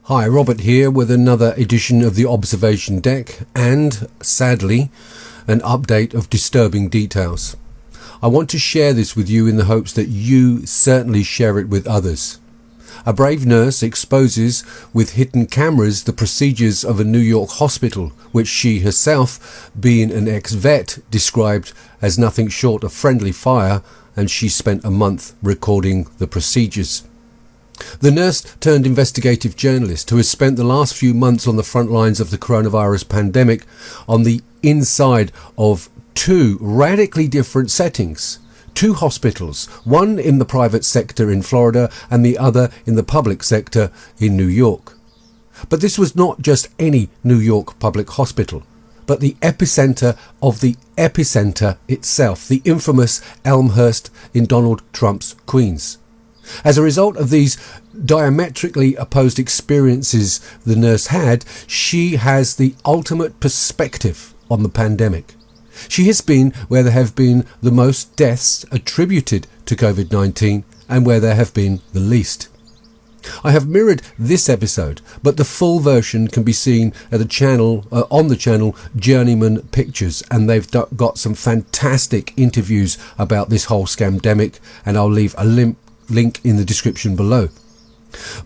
Hi, Robert here with another edition of the Observation Deck and, sadly, an update of disturbing details. I want to share this with you in the hopes that you certainly share it with others. A brave nurse exposes with hidden cameras the procedures of a New York hospital, which she herself, being an ex-vet, described as nothing short of friendly fire, and she spent a month recording the procedures. The nurse turned investigative journalist who has spent the last few months on the front lines of the coronavirus pandemic on the inside of two radically different settings. Two hospitals, one in the private sector in Florida and the other in the public sector in New York. But this was not just any New York public hospital, but the epicenter of the epicenter itself, the infamous Elmhurst in Donald Trump's Queens. As a result of these diametrically opposed experiences the nurse had, she has the ultimate perspective on the pandemic. She has been where there have been the most deaths attributed to COVID-19 and where there have been the least. I have mirrored this episode, but the full version can be seen at the channel on the channel Journeyman Pictures, and they've got some fantastic interviews about this whole scamdemic, and I'll leave a link in the description below.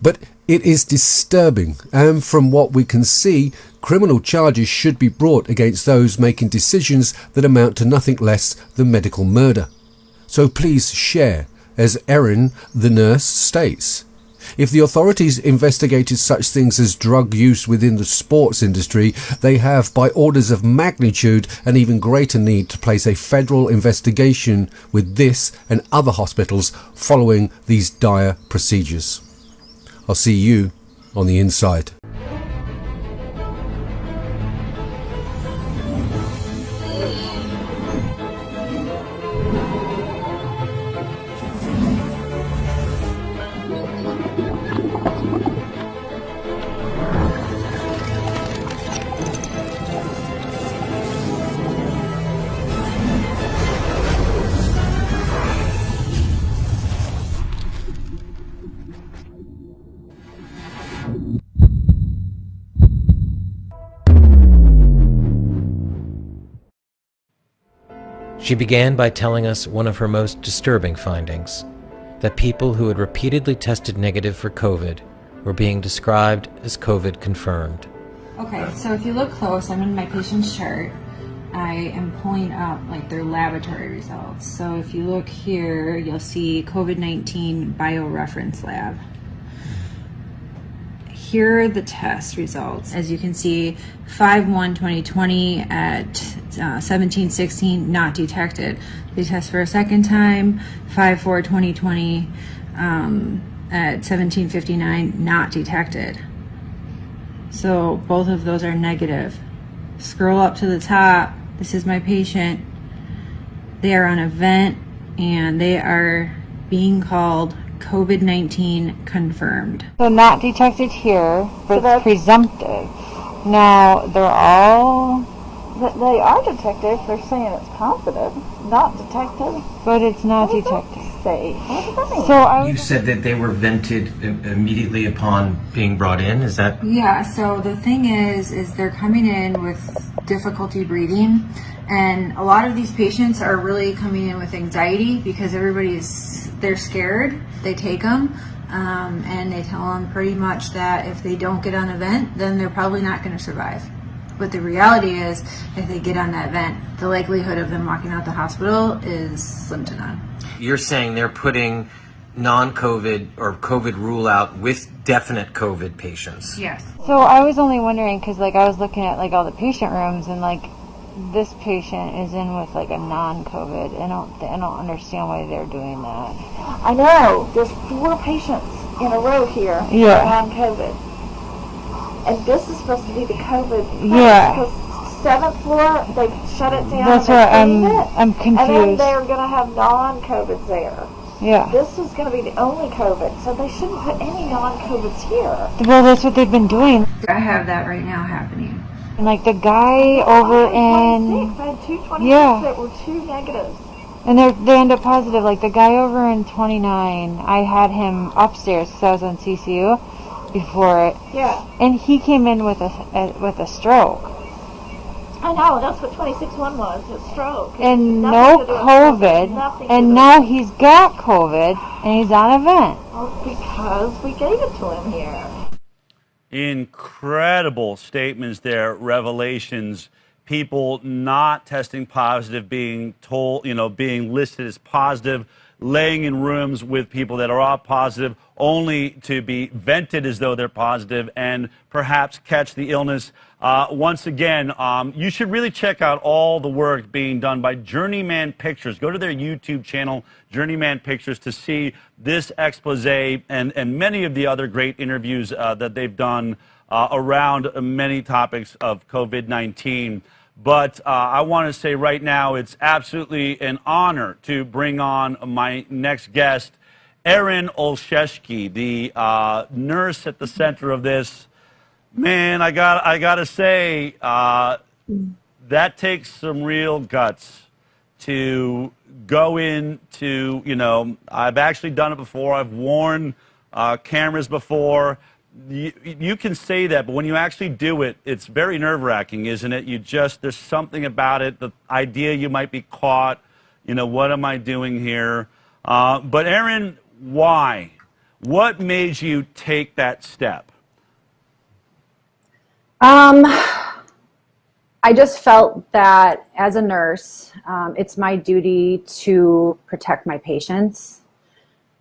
But it is disturbing, and from what we can see, criminal charges should be brought against those making decisions that amount to nothing less than medical murder. So please share, as Erin, the nurse, states. If the authorities investigated such things as drug use within the sports industry, they have, by orders of magnitude, an even greater need to place a federal investigation with this and other hospitals following these dire procedures. I'll see you on the inside. She began by telling us one of her most disturbing findings, that people who had repeatedly tested negative for COVID were being described as COVID confirmed. Okay, so if you look close, I'm in my patient's chart. I am pulling up like their laboratory results. So if you look here, you'll see COVID-19 bioreference lab. Here are the test results. As you can see, 5/1/2020 at 17:16, not detected. They test for a second time, 5/4/2020 at 17:59, not detected. So both of those are negative. Scroll up to the top. This is my patient. They are on a vent and they are being called COVID-19 confirmed. So not detected here, but so presumptive. Now they are detected. They're saying it's positive, not detected. But it's not detected. What does that mean? So you said that they were vented immediately upon being brought in. Is that? Yeah. So the thing is they're coming in with difficulty breathing, and a lot of these patients are really coming in with anxiety because they're scared. They take them and they tell them pretty much that if they don't get on a vent, then they're probably not going to survive. But the reality is, if they get on that vent, the likelihood of them walking out the hospital is slim to none. You're saying they're putting non-COVID or COVID rule out with definite COVID patients? Yes. So I was only wondering because I was looking at all the patient rooms and this patient is in with a non-COVID. I don't understand why they're doing that. I know. There's 4 patients in a row here that are on COVID. And this is supposed to be the COVID. Yeah. Because 7th floor, they shut it down. That's right. I'm confused. And then they're going to have non-COVIDs there. Yeah. This is going to be the only COVID, so they shouldn't put any non-COVIDs here. Well, that's what they've been doing. I have that right now happening. And the guy over in... I had 226 that were 2 negatives. And they end up positive. The guy over in 29, I had him upstairs because I was on CCU. before it. Yeah. And he came in with a stroke. I know, that's what 26-1 was, a stroke. And Nothing no to do with COVID. nothing to And do now with- he's got COVID and he's on a vent. Well, because we gave it to him here. Incredible statements there, revelations. People not testing positive, being told, being listed as positive, laying in rooms with people that are all positive, only to be vented as though they're positive and perhaps catch the illness. Once again, you should really check out all the work being done by Journeyman Pictures. Go to their YouTube channel, Journeyman Pictures, to see this expose and many of the other great interviews that they've done around many topics of COVID-19. But I want to say right now, it's absolutely an honor to bring on my next guest, Erin Olszewski, the nurse at the center of this. Man, I gotta say, that takes some real guts to go into, I've actually done it before. I've worn cameras before. You can say that, but when you actually do it, it's very nerve-wracking, isn't it? There's something about it, the idea you might be caught, what am I doing here? But Erin, why? What made you take that step? I just felt that as a nurse, it's my duty to protect my patients.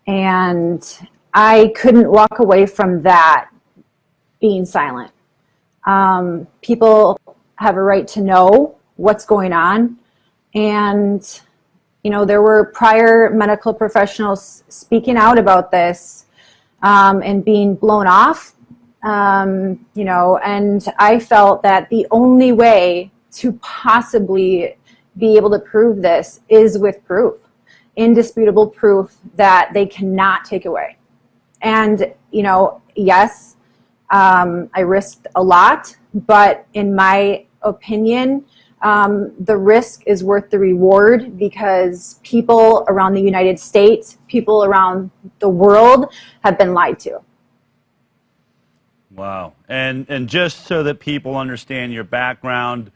And I couldn't walk away from that being silent. People have a right to know what's going on. And, there were prior medical professionals speaking out about this and being blown off. And I felt that the only way to possibly be able to prove this is with proof, indisputable proof that they cannot take away. And, yes, I risked a lot, but in my opinion, the risk is worth the reward because people around the United States, people around the world have been lied to. Wow. And just so that people understand your background,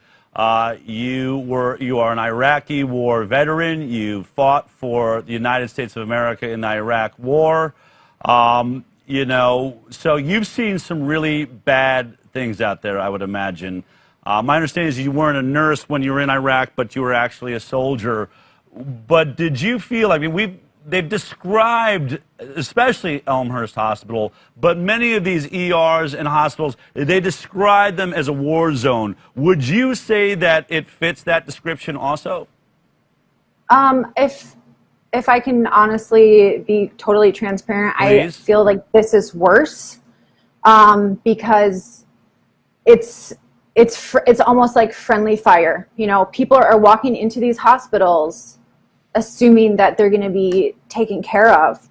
you are an Iraqi war veteran. You fought for the United States of America in the Iraq War. So you've seen some really bad things out there, I would imagine. My understanding is you weren't a nurse when you were in Iraq, but you were actually a soldier. But did you feel, they've described, especially Elmhurst Hospital, but many of these ERs and hospitals, they describe them as a war zone. Would you say that it fits that description also? If I can honestly be totally transparent, Please. I feel like this is worse because it's almost like friendly fire. People are walking into these hospitals assuming that they're going to be taken care of,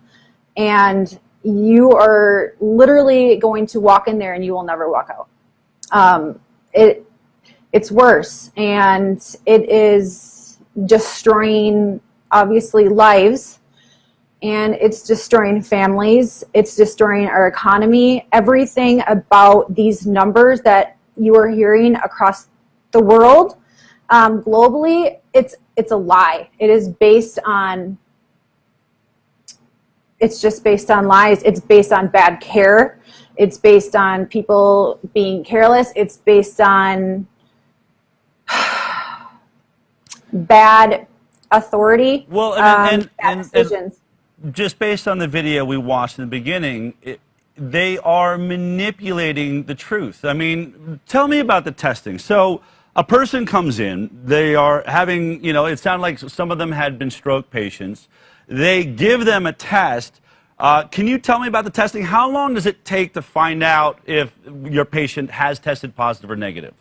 and you are literally going to walk in there and you will never walk out. It's worse, and it is destroying, obviously, lives, and it's destroying families. It's destroying our economy. Everything about these numbers that you are hearing across the world, globally, it's a lie. It is based on, it's just based on lies. It's based on bad care. It's based on people being careless. It's based on bad authority. Well, bad decisions. Just based on the video we watched in the beginning, they are manipulating the truth. Tell me about the testing. So a person comes in, they are having, it sounded like some of them had been stroke patients. They give them a test. Can you tell me about the testing? How long does it take to find out if your patient has tested positive or negative?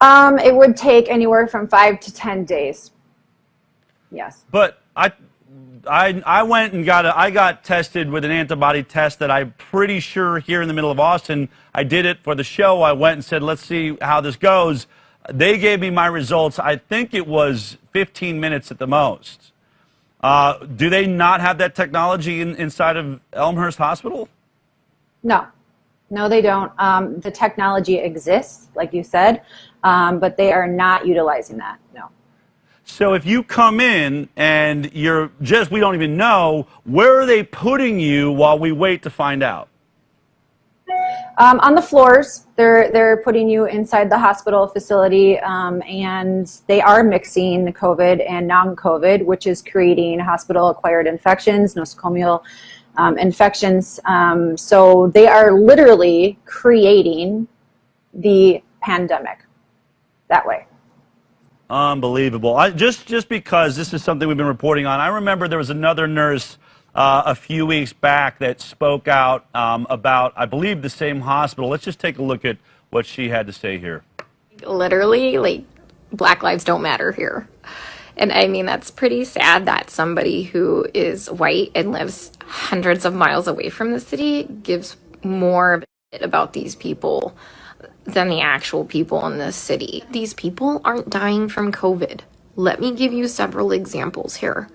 It would take anywhere from 5 to 10 days. Yes. But I went and got tested with an antibody test that I'm pretty sure here in the middle of Austin. I did it for the show. I went and said, let's see how this goes. They gave me my results. I think it was 15 minutes at the most. Do they not have that technology inside of Elmhurst Hospital? No, no, they don't. The technology exists, like you said, but they are not utilizing that. No. So if you come in and we don't even know, where are they putting you while we wait to find out? On the floors, they're putting you inside the hospital facility, and they are mixing COVID and non-COVID, which is creating hospital-acquired infections, nosocomial infections. So they are literally creating the pandemic that way. Unbelievable. Just because this is something we've been reporting on, I remember there was another nurse a few weeks back that spoke out about, I believe, the same hospital. Let's just take a look at what she had to say here. Literally, like, Black lives don't matter here. And I mean, that's pretty sad that somebody who is white and lives hundreds of miles away from the city gives more about these people than the actual people in this city. These people aren't dying from COVID. Let me give you several examples here.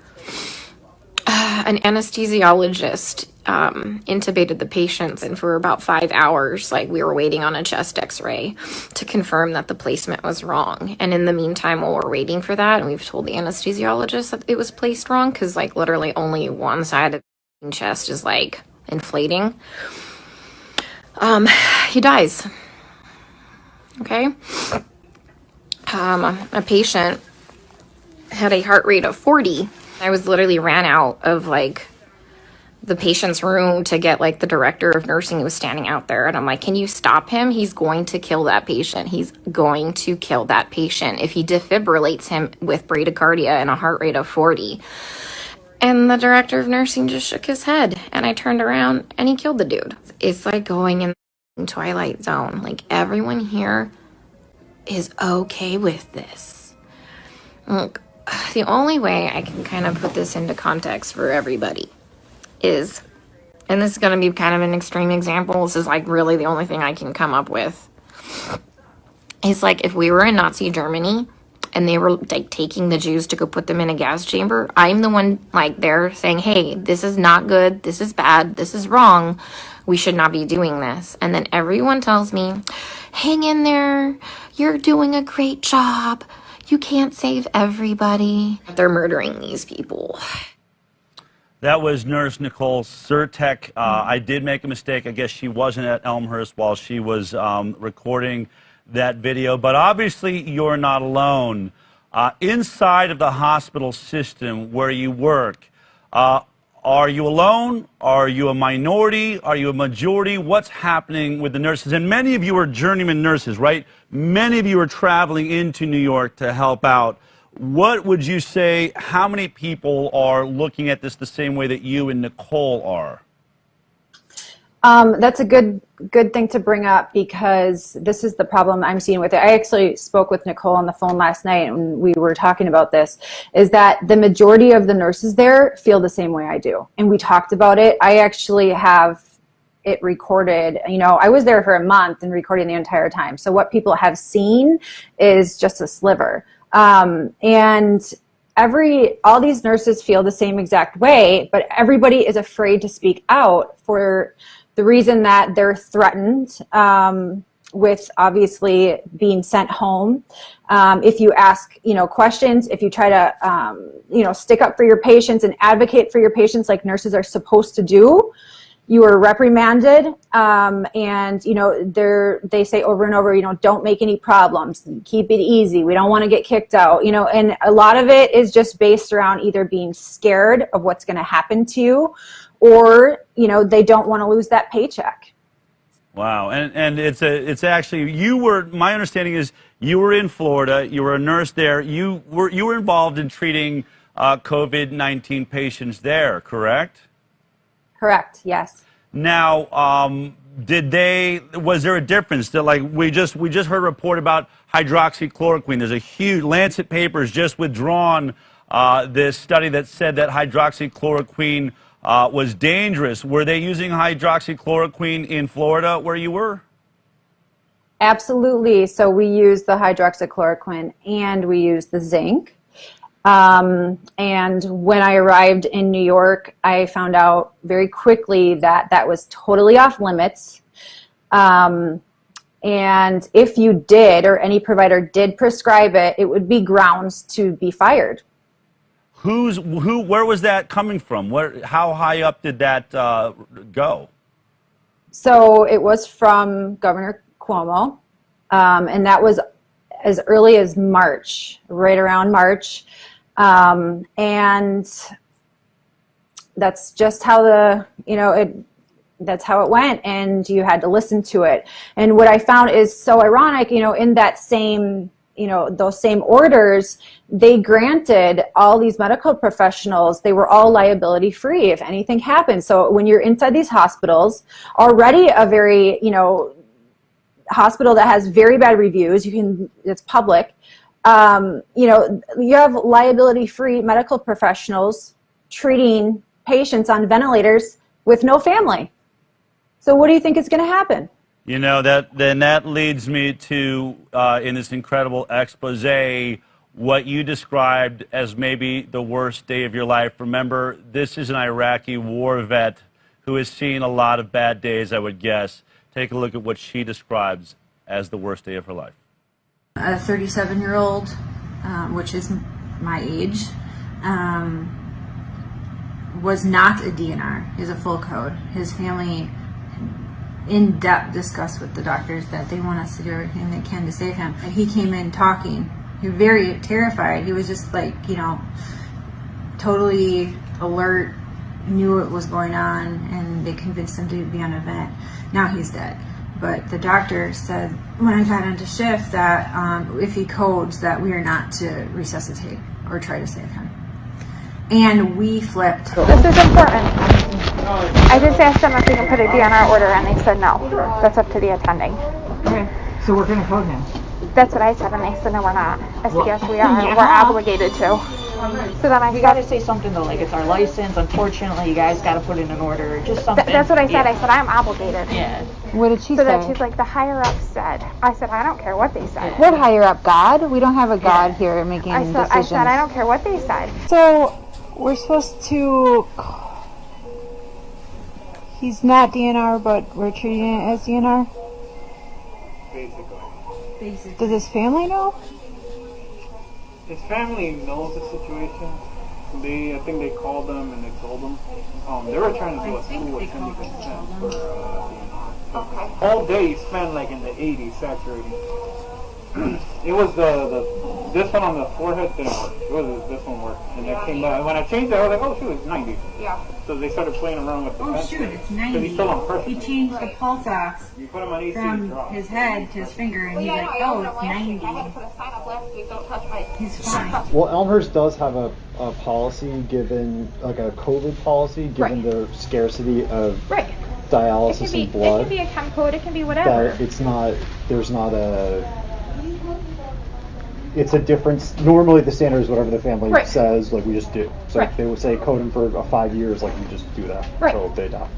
An anesthesiologist intubated the patients, and for about 5 hours, like, we were waiting on a chest x-ray to confirm that the placement was wrong. And in the meantime, while we're waiting for that, and we've told the anesthesiologist that it was placed wrong, because, like, literally only one side of the chest is, like, inflating, he dies. Okay? A patient had a heart rate of 40. I was literally ran out of, like, the patient's room to get, like, the director of nursing who was standing out there. And I'm like, can you stop him? He's going to kill that patient. He's going to kill that patient if he defibrillates him with bradycardia and a heart rate of 40. And the director of nursing just shook his head. And I turned around and he killed the dude. It's like going in the Twilight Zone. Like, everyone here is okay with this. Look, the only way I can kind of put this into context for everybody is, and this is going to be kind of an extreme example, this is like really the only thing I can come up with, is like if we were in Nazi Germany and they were like taking the Jews to go put them in a gas chamber, I'm the one like there saying, hey, this is not good, this is bad, this is wrong, we should not be doing this. And then everyone tells me, hang in there, you're doing a great job, you can't save everybody. They're murdering these people. That was Nurse Nicole Surtek. I did make a mistake. I guess she wasn't at Elmhurst while she was recording that video. But obviously, you're not alone. Inside of the hospital system where you work, are you alone? Are you a minority? Are you a majority? What's happening with the nurses? And many of you are journeyman nurses, right? Many of you are traveling into New York to help out. What would you say, how many people are looking at this the same way that you and Nicole are? That's a good thing to bring up, because this is the problem I'm seeing with it. I actually spoke with Nicole on the phone last night and we were talking about this, is that the majority of the nurses there feel the same way I do. And we talked about it. I actually have it recorded. You know, I was there for a month and recording the entire time. So what people have seen is just a sliver. And all these nurses feel the same exact way, but everybody is afraid to speak out for the reason that they're threatened with obviously being sent home. If you ask, questions, if you try to, stick up for your patients and advocate for your patients like nurses are supposed to do, you are reprimanded. And, they say over and over, don't make any problems, keep it easy. We don't want to get kicked out, and a lot of it is just based around either being scared of what's going to happen to you, or, they don't want to lose that paycheck. Wow. And it's actually, my understanding is you were in Florida, you were a nurse there, you were involved in treating COVID-19 patients there, correct? Correct, yes. Now, was there a difference that, like, we just heard a report about hydroxychloroquine. There's a huge, Lancet Papers just withdrawn this study that said that hydroxychloroquine was dangerous. Were they using hydroxychloroquine in Florida where you were? Absolutely. So we use the hydroxychloroquine and we use the zinc. And when I arrived in New York, I found out very quickly that that was totally off limits. And if you did, or any provider did prescribe it, it would be grounds to be fired. Where was that coming from? How high up did that go? So it was from Governor Cuomo, and that was as early as March, right around March. And that's just how that's how it went, and you had to listen to it. And what I found is so ironic, in that same, those same orders, they granted all these medical professionals, they were all liability free if anything happened. So when you're inside these hospitals, already a very, hospital that has very bad reviews, it's public, you have liability-free medical professionals treating patients on ventilators with no family. So what do you think is going to happen? That leads me to, in this incredible expose, what you described as maybe the worst day of your life. Remember, this is an Iraqi war vet who has seen a lot of bad days, I would guess. Take a look at what she describes as the worst day of her life. A 37-year-old, which is my age, was not a DNR. He was a full code. His family in-depth discussed with the doctors that they want us to do everything they can to save him. And he came in talking. He was very terrified. He was just like, totally alert, knew what was going on, and they convinced him to be on a vent. Now he's dead. But the doctor said when I got into shift that if he codes, that we are not to resuscitate or try to save him. And we flipped. This is important. I just asked them if we can put a DNR order, and they said no. That's up to the attending. Okay, so we're going to code him. That's what I said, and they said no, we're not. I said yes, we are. Yeah. We're obligated to. So then you got to say something though, like it's our license. Unfortunately, you guys got to put in an order, just something. That's what I said. I said I'm obligated. Yeah. What did she say? So then she's like, the higher up said. I said I don't care what they said. What higher up? God? We don't have a God here making decisions. I said I don't care what they said. So we're supposed to. He's not DNR, but we're treating it as DNR. Basically. Does his family know? His family knows the situation. I think they called them and they told them. They were trying to do a school attending consent for DNR. All day he spent like in the 80s saturating. It was this one on the forehead didn't work. It was this one worked, and that came back. When I changed it, I was like, oh shoot, it's 90. Yeah. So they started playing around with the Oh shoot, it's 90. He's still on pressure. He changed the pulse ox from his head to his finger, and he's like, oh, it's 90. He's fine. Well, Elmhurst does have a policy given, like a COVID policy, given the scarcity of dialysis and blood. It can be a chem code, it can be whatever. That it's not, there's not a, it's a difference. Normally the standard is whatever the family says, like we just do. So if they would say code him for 5 years, like you just do that until they die.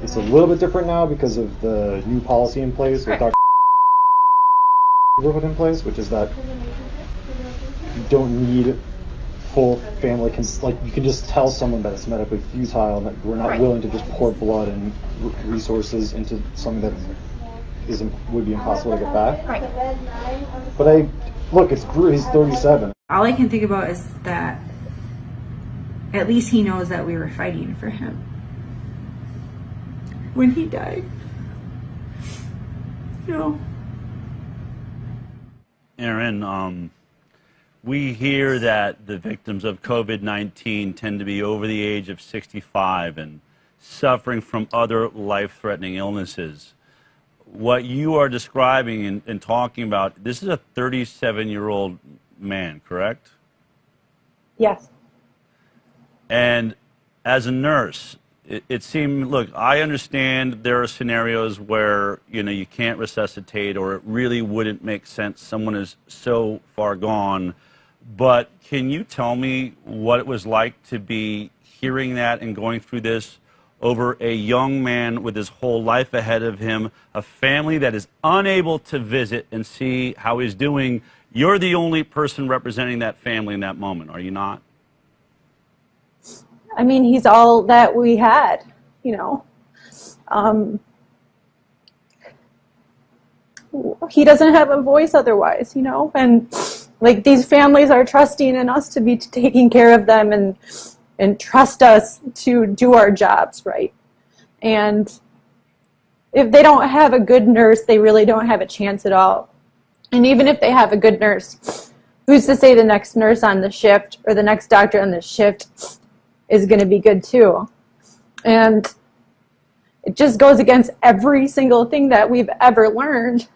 It's a little bit different now because of the new policy in place with Dr. put in place, which is that you don't need full family like you can just tell someone that it's medically futile and that we're not willing to just pour blood and resources into something that would be impossible to get back. But look, he's 37. All I can think about is that at least he knows that we were fighting for him when he died. Aaron, we hear that the victims of COVID-19 tend to be over the age of 65 and suffering from other life-threatening illnesses. What you are describing and talking about, this is a 37-year-old man, correct? Yes. And as a nurse, it seemed, look, I understand there are scenarios where, you can't resuscitate or it really wouldn't make sense. Someone is so far gone. But can you tell me what it was like to be hearing that and going through this over a young man with his whole life ahead of him, a family that is unable to visit and see how he's doing, You're the only person representing that family in that moment, are you not? I mean, he's all that we had, you know. He doesn't have a voice otherwise, you know, and like these families are trusting in us to be taking care of them and trust us to do our jobs right. And if they don't have a good nurse, they really don't have a chance at all. And even if they have a good nurse, who's to say the next nurse on the shift or the next doctor on the shift is going to be good too? And it just goes against every single thing that we've ever learned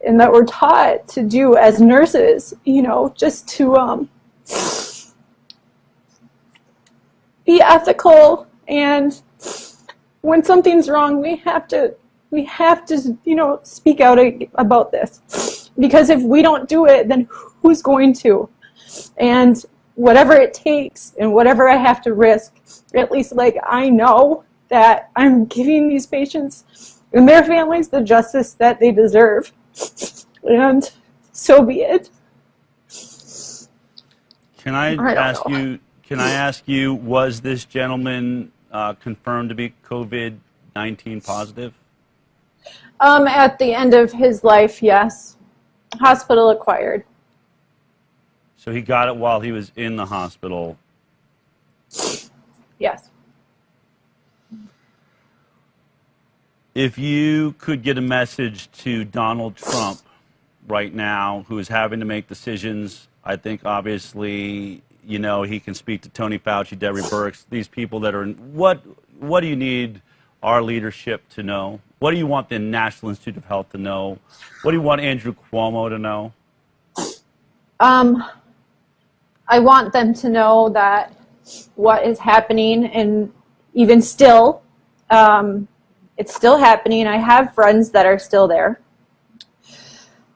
and that we're taught to do as nurses, you know, just to be ethical. And when something's wrong, we have to, you know, speak out about this. Because if we don't do it, then who's going to? And whatever it takes and whatever I have to risk, at least like I know that I'm giving these patients and their families the justice that they deserve. And so be it. Can I ask you, was this gentleman confirmed to be COVID-19 positive? At the end of his life, yes. Hospital acquired. So he got it while he was in the hospital? Yes. If you could get a message to Donald Trump right now, who is having to make decisions, I think obviously, you know, he can speak to Tony Fauci, Debbie Birx, these people that are in, what do you need our leadership to know? What do you want the National Institute of Health to know? What do you want Andrew Cuomo to know? I want them to know that what is happening, and even still, it's still happening. I have friends that are still there.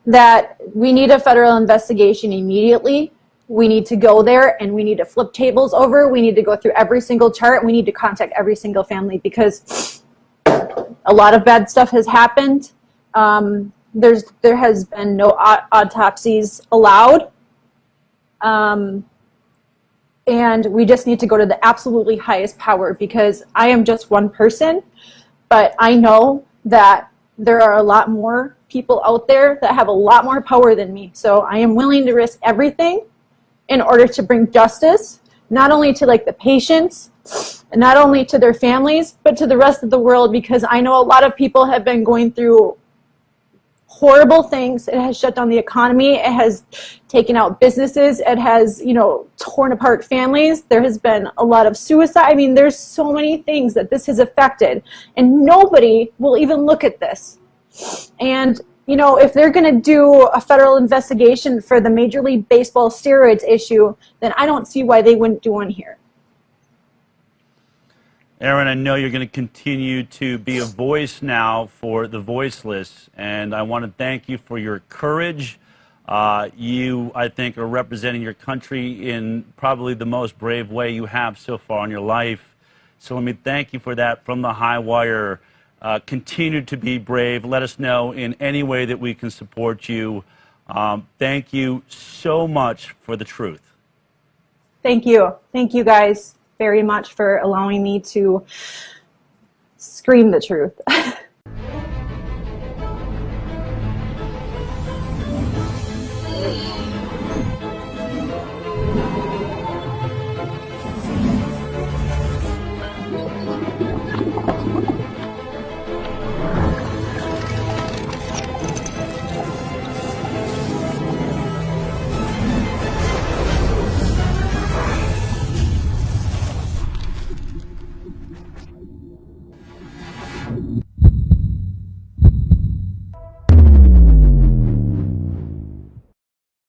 That we need a federal investigation immediately. We need to go there and we need to flip tables over. We need to go through every single chart. We need to contact every single family because a lot of bad stuff has happened. There has been no autopsies allowed. And we just need to go to the absolutely highest power because I am just one person, but I know that there are a lot more people out there that have a lot more power than me. So I am willing to risk everything in order to bring justice, not only to like the patients, and not only to their families, but to the rest of the world, because I know a lot of people have been going through horrible things. It has shut down the economy. It has taken out businesses. It has, you know, torn apart families. There has been a lot of suicide. I mean, there's so many things that this has affected, and nobody will even look at this. And, you know, if they're going to do a federal investigation for the Major League Baseball steroids issue, then I don't see why they wouldn't do one here. Aaron, I know you're going to continue to be a voice now for the voiceless, and I want to thank you for your courage. You, I think, are representing your country in probably the most brave way you have so far in your life. So let me thank you for that from the high wire. Continue to be brave. Let us know in any way that we can support you. Thank you so much for the truth. Thank you. Thank you guys very much for allowing me to scream the truth.